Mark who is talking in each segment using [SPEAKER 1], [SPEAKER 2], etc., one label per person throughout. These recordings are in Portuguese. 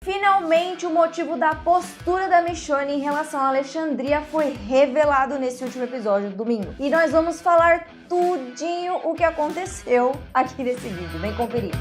[SPEAKER 1] Finalmente, o motivo da postura da Michonne em relação à Alexandria foi revelado nesse último episódio, domingo. E nós vamos falar tudinho o que aconteceu aqui nesse vídeo. Vem conferir.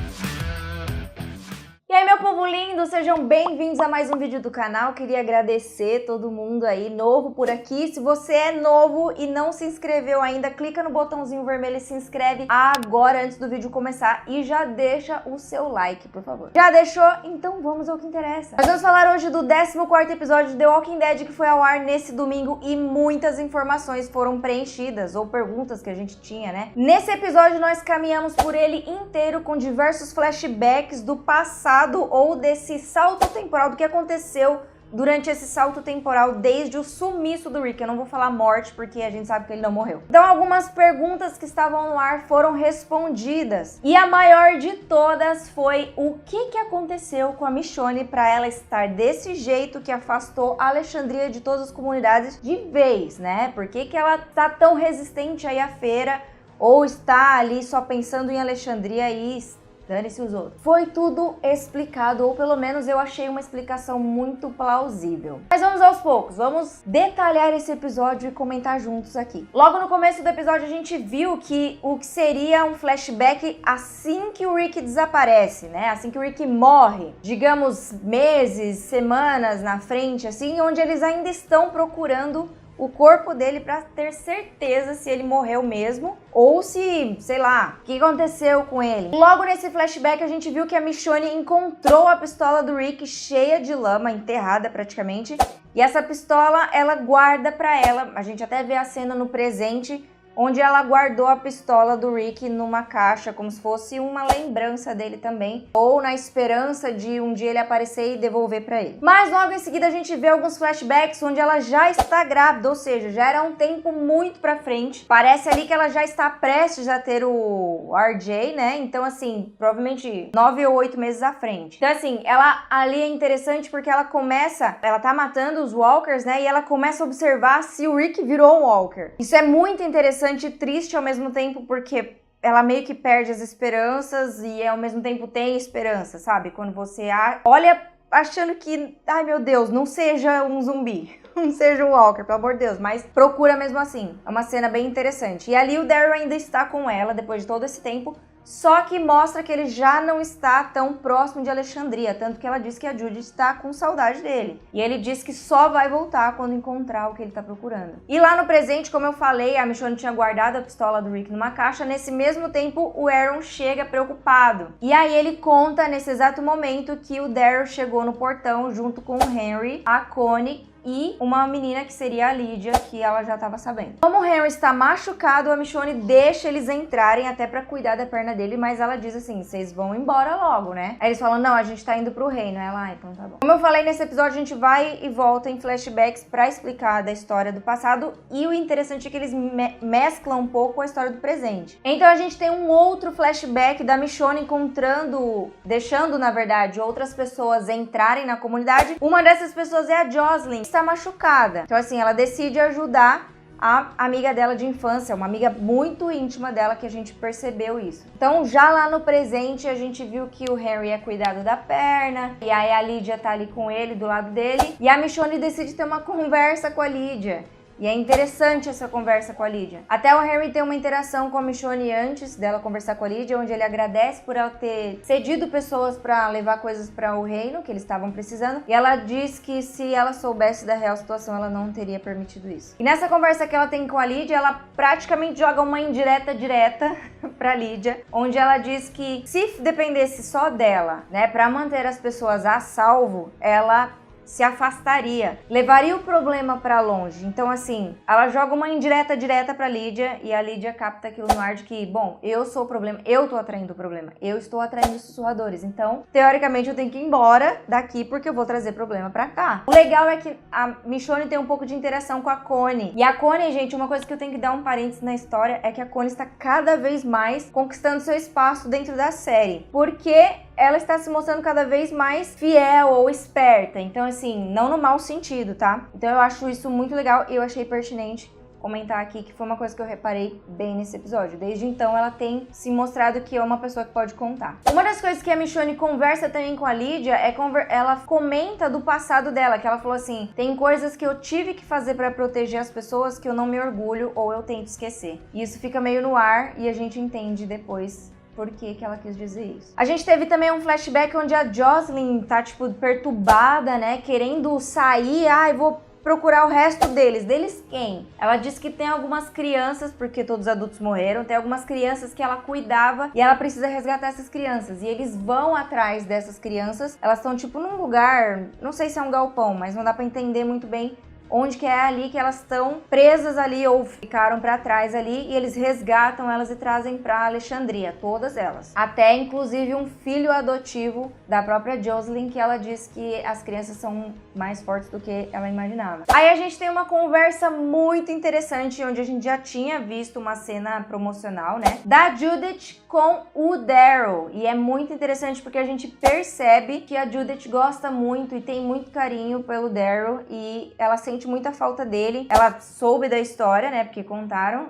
[SPEAKER 1] E aí, meu povo lindo, sejam bem-vindos a mais um vídeo do canal. Queria agradecer todo mundo aí, novo por aqui. Se você é novo e não se inscreveu ainda, clica no botãozinho vermelho e se inscreve agora, antes do vídeo começar. E já deixa o seu like, por favor. Já deixou? Então vamos ao que interessa. Nós vamos falar hoje do 14º episódio de The Walking Dead, que foi ao ar nesse domingo. E muitas informações foram preenchidas, ou perguntas que a gente tinha, né? Nesse episódio, nós caminhamos por ele inteiro, com diversos flashbacks do passado ou desse salto temporal, do que aconteceu durante esse salto temporal desde o sumiço do Rick. Eu não vou falar morte porque a gente sabe que ele não morreu. Então algumas perguntas que estavam no ar foram respondidas. E a maior de todas foi o que aconteceu com a Michonne para ela estar desse jeito que afastou a Alexandria de todas as comunidades de vez, né? Por que ela tá tão resistente aí à feira ou está ali só pensando em Alexandria e dane-se os outros. Foi tudo explicado, ou pelo menos eu achei uma explicação muito plausível. Mas vamos aos poucos, vamos detalhar esse episódio e comentar juntos aqui. Logo no começo do episódio a gente viu que o que seria um flashback assim que o Rick desaparece, né? Assim que o Rick morre, digamos meses, semanas na frente, assim, onde eles ainda estão procurando o corpo dele para ter certeza se ele morreu mesmo ou se, sei lá, o que aconteceu com ele. Logo nesse flashback a gente viu que a Michonne encontrou a pistola do Rick cheia de lama, enterrada praticamente, e essa pistola ela guarda para ela. A gente até vê a cena no presente, onde ela guardou a pistola do Rick numa caixa, como se fosse uma lembrança dele também, ou na esperança de um dia ele aparecer e devolver pra ele. Mas logo em seguida a gente vê alguns flashbacks onde ela já está grávida, ou seja, já era um tempo muito pra frente. Parece ali que ela já está prestes a ter o RJ, né? Então assim, provavelmente 9 ou 8 meses à frente. Então assim, ela ali é interessante porque ela tá matando os Walkers, né? E ela começa a observar se o Rick virou um Walker. Isso é muito interessante e triste ao mesmo tempo, porque ela meio que perde as esperanças e ao mesmo tempo tem esperança, sabe? Quando você olha achando que, ai meu Deus, não seja um zumbi, não seja um Walker, pelo amor de Deus, mas procura mesmo assim. É uma cena bem interessante. E ali o Daryl ainda está com ela depois de todo esse tempo, só que mostra que ele já não está tão próximo de Alexandria, tanto que ela diz que a Judy está com saudade dele. E ele diz que só vai voltar quando encontrar o que ele está procurando. E lá no presente, como eu falei, a Michonne tinha guardado a pistola do Rick numa caixa. Nesse mesmo tempo, o Aaron chega preocupado. E aí ele conta nesse exato momento que o Daryl chegou no portão junto com o Henry, a Connie e uma menina que seria a Lydia, que ela já estava sabendo. Como o Henry está machucado, a Michonne deixa eles entrarem até pra cuidar da perna dele, mas ela diz assim, vocês vão embora logo, né? Aí eles falam, não, a gente tá indo pro reino. Ela, então tá bom. Como eu falei nesse episódio, a gente vai e volta em flashbacks pra explicar da história do passado, e o interessante é que eles mesclam um pouco a história do presente. Então a gente tem um outro flashback da Michonne deixando, na verdade, outras pessoas entrarem na comunidade. Uma dessas pessoas é a Jocelyn, está machucada. Então assim, ela decide ajudar a amiga dela de infância, uma amiga muito íntima dela, que a gente percebeu isso. Então já lá no presente a gente viu que o Henry é cuidado da perna, e aí a Lydia tá ali com ele, do lado dele, e a Michonne decide ter uma conversa com a Lydia. E é interessante essa conversa com a Lydia. Até o Henry tem uma interação com a Michonne antes dela conversar com a Lydia, onde ele agradece por ela ter cedido pessoas para levar coisas para o reino que eles estavam precisando. E ela diz que se ela soubesse da real situação, ela não teria permitido isso. E nessa conversa que ela tem com a Lydia, ela praticamente joga uma indireta direta pra Lydia, onde ela diz que se dependesse só dela, né, para manter as pessoas a salvo, ela se afastaria, levaria o problema pra longe. Então assim, ela joga uma indireta direta pra Lydia, e a Lydia capta aquilo no ar de que, bom, eu sou o problema, eu tô atraindo o problema, eu estou atraindo os sussurradores, então teoricamente eu tenho que ir embora daqui porque eu vou trazer problema pra cá. O legal é que a Michonne tem um pouco de interação com a Connie, e a Connie, gente, uma coisa que eu tenho que dar um parênteses na história é que a Connie está cada vez mais conquistando seu espaço dentro da série, porque ela está se mostrando cada vez mais fiel ou esperta. Então, assim, não no mau sentido, tá? Então eu acho isso muito legal e eu achei pertinente comentar aqui que foi uma coisa que eu reparei bem nesse episódio. Desde então, ela tem se mostrado que é uma pessoa que pode contar. Uma das coisas que a Michonne conversa também com a Lydia é ela comenta do passado dela, que ela falou assim, tem coisas que eu tive que fazer pra proteger as pessoas que eu não me orgulho ou eu tento esquecer. E isso fica meio no ar e a gente entende depois por que ela quis dizer isso. A gente teve também um flashback onde a Jocelyn tá, tipo, perturbada, né? Querendo sair. Ai, vou procurar o resto deles. Deles quem? Ela disse que tem algumas crianças, porque todos os adultos morreram, tem algumas crianças que ela cuidava e ela precisa resgatar essas crianças. E eles vão atrás dessas crianças. Elas estão, tipo, num lugar, não sei se é um galpão, mas não dá pra entender muito bem onde que é ali que elas estão presas ali ou ficaram pra trás ali, e eles resgatam elas e trazem pra Alexandria, todas elas. Até inclusive um filho adotivo da própria Jocelyn, que ela diz que as crianças são mais fortes do que ela imaginava. Aí a gente tem uma conversa muito interessante, onde a gente já tinha visto uma cena promocional, né, da Judith com o Daryl, e é muito interessante porque a gente percebe que a Judith gosta muito e tem muito carinho pelo Daryl, e ela sente muita falta dele. Ela soube da história, né, porque contaram,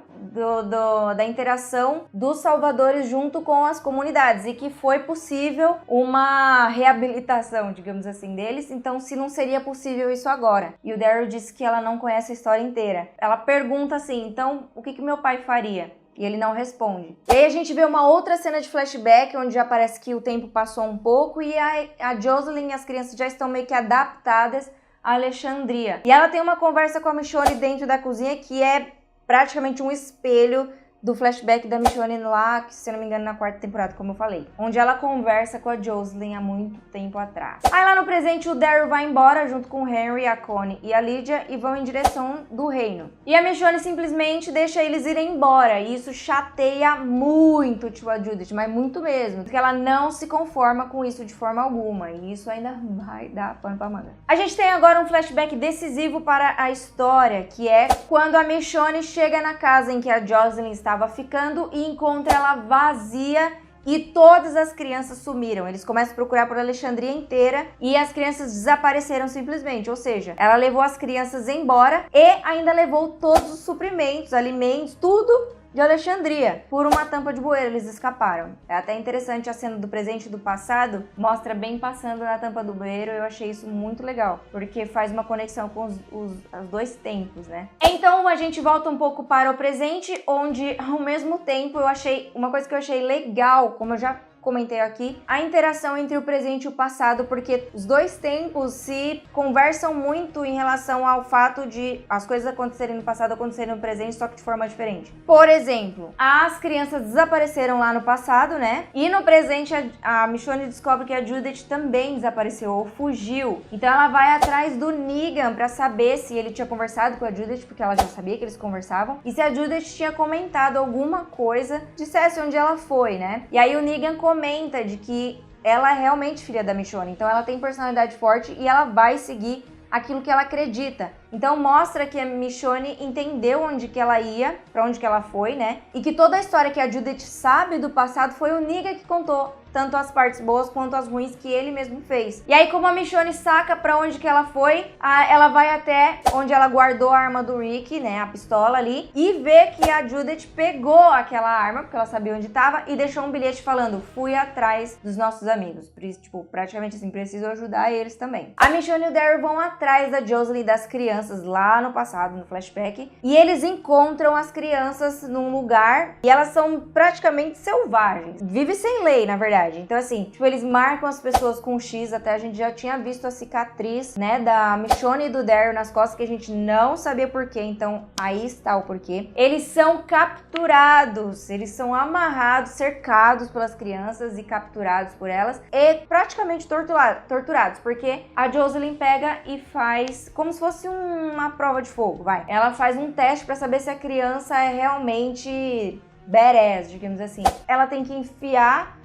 [SPEAKER 1] da interação dos salvadores junto com as comunidades, e que foi possível uma reabilitação, digamos assim, deles. Então, se não seria possível isso agora? E o Daryl disse que ela não conhece a história inteira. Ela pergunta assim, então, o que meu pai faria? E ele não responde. E aí a gente vê uma outra cena de flashback, onde já parece que o tempo passou um pouco, e a Jocelyn e as crianças já estão meio que adaptadas a Alexandria. E ela tem uma conversa com a Michonne dentro da cozinha que é praticamente um espelho do flashback da Michonne lá, que se eu não me engano na 4ª temporada, como eu falei. Onde ela conversa com a Jocelyn há muito tempo atrás. Aí lá no presente o Daryl vai embora junto com o Henry, a Connie e a Lydia e vão em direção do reino. E a Michonne simplesmente deixa eles irem embora. E isso chateia muito, tipo, a Judith, mas muito mesmo. Porque ela não se conforma com isso de forma alguma. E isso ainda vai dar pano pra manga. A gente tem agora um flashback decisivo para a história, que é quando a Michonne chega na casa em que a Jocelyn estava ficando e encontra ela vazia e todas as crianças sumiram. Eles começam a procurar por Alexandria inteira e as crianças desapareceram simplesmente. Ou seja, ela levou as crianças embora e ainda levou todos os suprimentos, alimentos, tudo de Alexandria. Por uma tampa de bueiro eles escaparam. É até interessante a cena do presente e do passado, mostra bem passando na tampa do bueiro. Eu achei isso muito legal, porque faz uma conexão com os dois tempos, né? Então a gente volta um pouco para o presente, onde ao mesmo tempo eu achei uma coisa que eu achei legal, como eu já comentei aqui, a interação entre o presente e o passado, porque os dois tempos se conversam muito em relação ao fato de as coisas acontecerem no passado acontecerem no presente, só que de forma diferente. Por exemplo, as crianças desapareceram lá no passado, né? E no presente a Michonne descobre que a Judith também desapareceu ou fugiu. Então ela vai atrás do Negan pra saber se ele tinha conversado com a Judith, porque ela já sabia que eles conversavam, e se a Judith tinha comentado alguma coisa, dissesse onde ela foi, né? E aí o Negan comenta de que ela é realmente filha da Michonne, então ela tem personalidade forte e ela vai seguir aquilo que ela acredita. Então mostra que a Michonne entendeu onde que ela ia, pra onde que ela foi, né? E que toda a história que a Judith sabe do passado foi o Negan que contou, tanto as partes boas quanto as ruins que ele mesmo fez. E aí, como a Michonne saca pra onde que ela foi, ela vai até onde ela guardou a arma do Rick, né, a pistola ali, e vê que a Judith pegou aquela arma, porque ela sabia onde tava, e deixou um bilhete falando, fui atrás dos nossos amigos. Tipo, praticamente assim, preciso ajudar eles também. A Michonne e o Daryl vão atrás da Jocelyn e das crianças lá no passado, no flashback, e eles encontram as crianças num lugar, e elas são praticamente selvagens. Vive sem lei, na verdade. Então, assim, tipo, eles marcam as pessoas com X, até a gente já tinha visto a cicatriz, né, da Michonne e do Daryl nas costas, que a gente não sabia porquê, então aí está o porquê. Eles são capturados, eles são amarrados, cercados pelas crianças e capturados por elas, e praticamente torturados, porque a Jocelyn pega e faz como se fosse uma prova de fogo, vai. Ela faz um teste pra saber se a criança é realmente badass, digamos assim. Ela tem que enfiar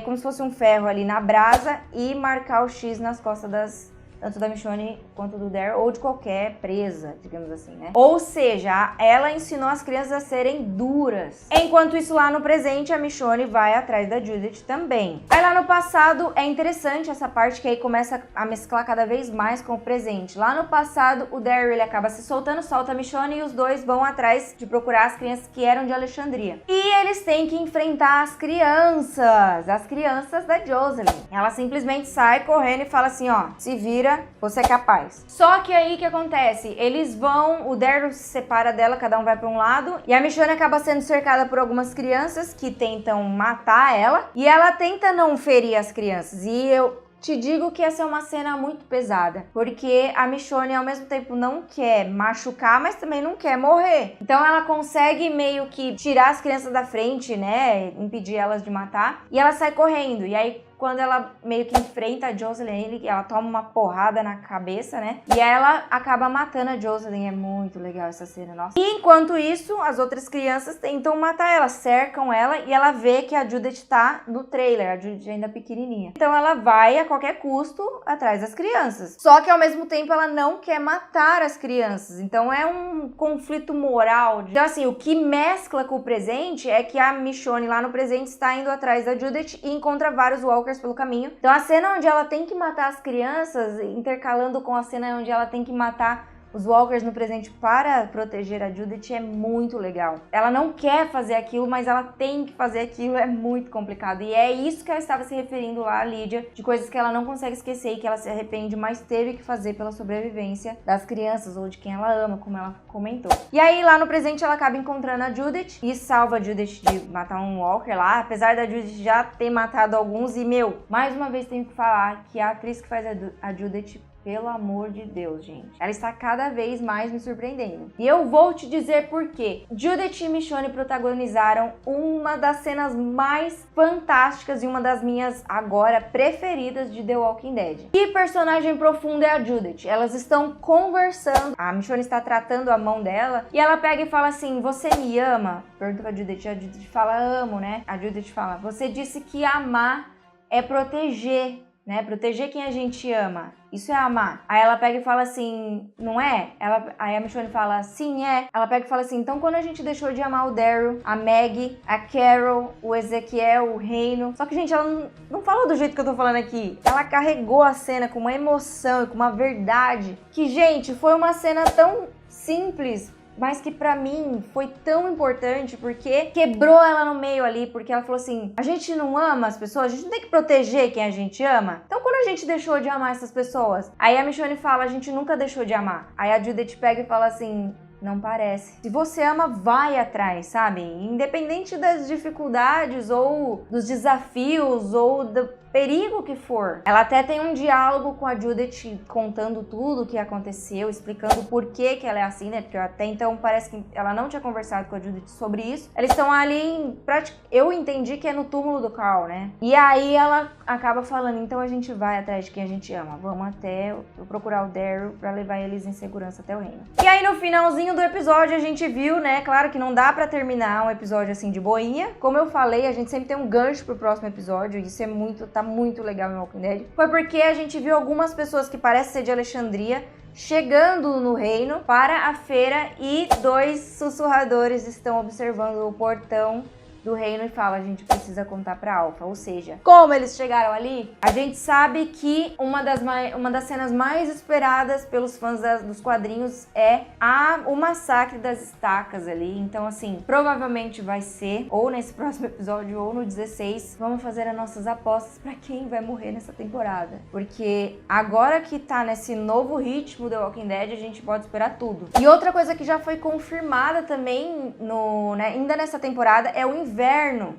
[SPEAKER 1] como se fosse um ferro ali na brasa e marcar o X nas costas tanto da Michonne quanto do Daryl, ou de qualquer presa, digamos assim, né? Ou seja, ela ensinou as crianças a serem duras. Enquanto isso, lá no presente, a Michonne vai atrás da Judith também. Aí lá no passado, é interessante essa parte que aí começa a mesclar cada vez mais com o presente. Lá no passado, o Daryl, ele acaba se soltando, solta a Michonne e os dois vão atrás de procurar as crianças que eram de Alexandria. E eles têm que enfrentar as crianças da Jocelyn. Ela simplesmente sai correndo e fala assim, ó, se vira, você é capaz. Só que aí o que acontece? Eles vão, o Daryl se separa dela, cada um vai pra um lado, e a Michonne acaba sendo cercada por algumas crianças que tentam matar ela, e ela tenta não ferir as crianças. E eu te digo que essa é uma cena muito pesada, porque a Michonne ao mesmo tempo não quer machucar, mas também não quer morrer. Então ela consegue meio que tirar as crianças da frente, né, impedir elas de matar, e ela sai correndo. E aí quando ela meio que enfrenta a Jocelyn, ela toma uma porrada na cabeça, né? E ela acaba matando a Jocelyn. É muito legal essa cena, nossa. E enquanto isso, as outras crianças tentam matar ela, cercam ela e ela vê que a Judith tá no trailer, a Judith ainda pequenininha. Então ela vai a qualquer custo atrás das crianças. Só que ao mesmo tempo ela não quer matar as crianças. Então é um conflito moral. Então assim, o que mescla com o presente é que a Michonne lá no presente está indo atrás da Judith e encontra vários walkers pelo caminho. Então a cena onde ela tem que matar as crianças, intercalando com a cena onde ela tem que matar os walkers no presente para proteger a Judith, é muito legal. Ela não quer fazer aquilo, mas ela tem que fazer aquilo, é muito complicado. E é isso que ela estava se referindo lá, a Lídia, de coisas que ela não consegue esquecer e que ela se arrepende, mas teve que fazer pela sobrevivência das crianças ou de quem ela ama, como ela comentou. E aí lá no presente ela acaba encontrando a Judith e salva a Judith de matar um walker lá, apesar da Judith já ter matado alguns. E mais uma vez tenho que falar que a atriz que faz a Judith, pelo amor de Deus, gente, ela está cada vez mais me surpreendendo. E eu vou te dizer por quê. Judith e Michonne protagonizaram uma das cenas mais fantásticas e uma das minhas agora preferidas de The Walking Dead. Que personagem profundo é a Judith? Elas estão conversando, a Michonne está tratando a mão dela e ela pega e fala assim, você me ama? Pergunta pra Judith, a Judith fala, amo, né? A Judith fala, você disse que amar é proteger, né? Proteger quem a gente ama. Isso é amar. Aí ela pega e fala assim, não é? Aí a Michonne fala, sim, é. Ela pega e fala assim, então quando a gente deixou de amar o Daryl, a Maggie, a Carol, o Ezequiel, o Reino... Só que, gente, ela não falou do jeito que eu tô falando aqui. Ela carregou a cena com uma emoção e com uma verdade que, gente, foi uma cena tão simples, mas que pra mim foi tão importante porque quebrou ela no meio ali, porque ela falou assim, a gente não ama as pessoas, a gente não tem que proteger quem a gente ama. Então quando a gente deixou de amar essas pessoas? Aí a Michonne fala, a gente nunca deixou de amar. Aí a Judith pega e fala assim, não parece. Se você ama, vai atrás, sabe? Independente das dificuldades ou dos desafios ou do perigo que for. Ela até tem um diálogo com a Judith contando tudo o que aconteceu, explicando por que ela é assim, né? Porque até então parece que ela não tinha conversado com a Judith sobre isso. Eles estão ali eu entendi que é no túmulo do Carl, né? E aí ela acaba falando, então a gente vai atrás de quem a gente ama. Vamos até procurar o Daryl pra levar eles em segurança até o reino. E aí no finalzinho do episódio a gente viu, né? Claro que não dá pra terminar um episódio assim de boinha. Como eu falei, a gente sempre tem um gancho pro próximo episódio. Isso é tá muito legal em Walking Dead. Foi porque a gente viu algumas pessoas que parecem ser de Alexandria chegando no reino para a feira e 2 sussurradores estão observando o portão do reino e fala, a gente precisa contar pra Alpha. Ou seja, como eles chegaram ali, a gente sabe que uma das cenas mais esperadas pelos fãs dos quadrinhos é o massacre das estacas ali. Então, assim, provavelmente vai ser ou nesse próximo episódio ou no 16. Vamos fazer as nossas apostas pra quem vai morrer nessa temporada. Porque agora que tá nesse novo ritmo do Walking Dead, a gente pode esperar tudo. E outra coisa que já foi confirmada também ainda nessa temporada é o inverno.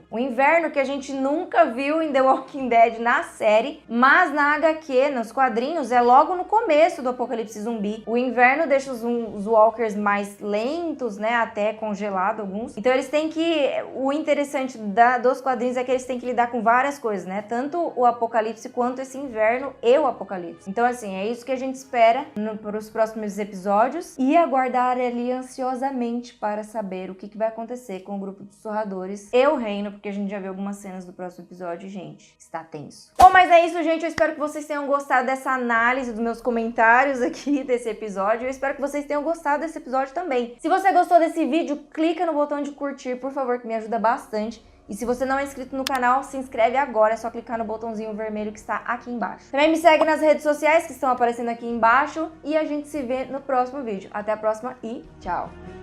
[SPEAKER 1] O inverno que a gente nunca viu em The Walking Dead na série, mas na HQ, nos quadrinhos, é logo no começo do apocalipse zumbi. O inverno deixa os walkers mais lentos, né, até congelado alguns. Então eles têm que... O interessante dos quadrinhos é que eles têm que lidar com várias coisas, né, tanto o apocalipse quanto esse inverno e o apocalipse. Então assim, é isso que a gente espera para os próximos episódios e aguardar ali ansiosamente para saber o que vai acontecer com o grupo de sussurradores deles, eu reino, porque a gente já viu algumas cenas do próximo episódio, gente, está tenso. Bom, mas é isso, gente, eu espero que vocês tenham gostado dessa análise dos meus comentários aqui desse episódio, eu espero que vocês tenham gostado desse episódio também. Se você gostou desse vídeo, clica no botão de curtir, por favor, que me ajuda bastante. E se você não é inscrito no canal, se inscreve agora, é só clicar no botãozinho vermelho que está aqui embaixo. Também me segue nas redes sociais que estão aparecendo aqui embaixo e a gente se vê no próximo vídeo. Até a próxima e tchau!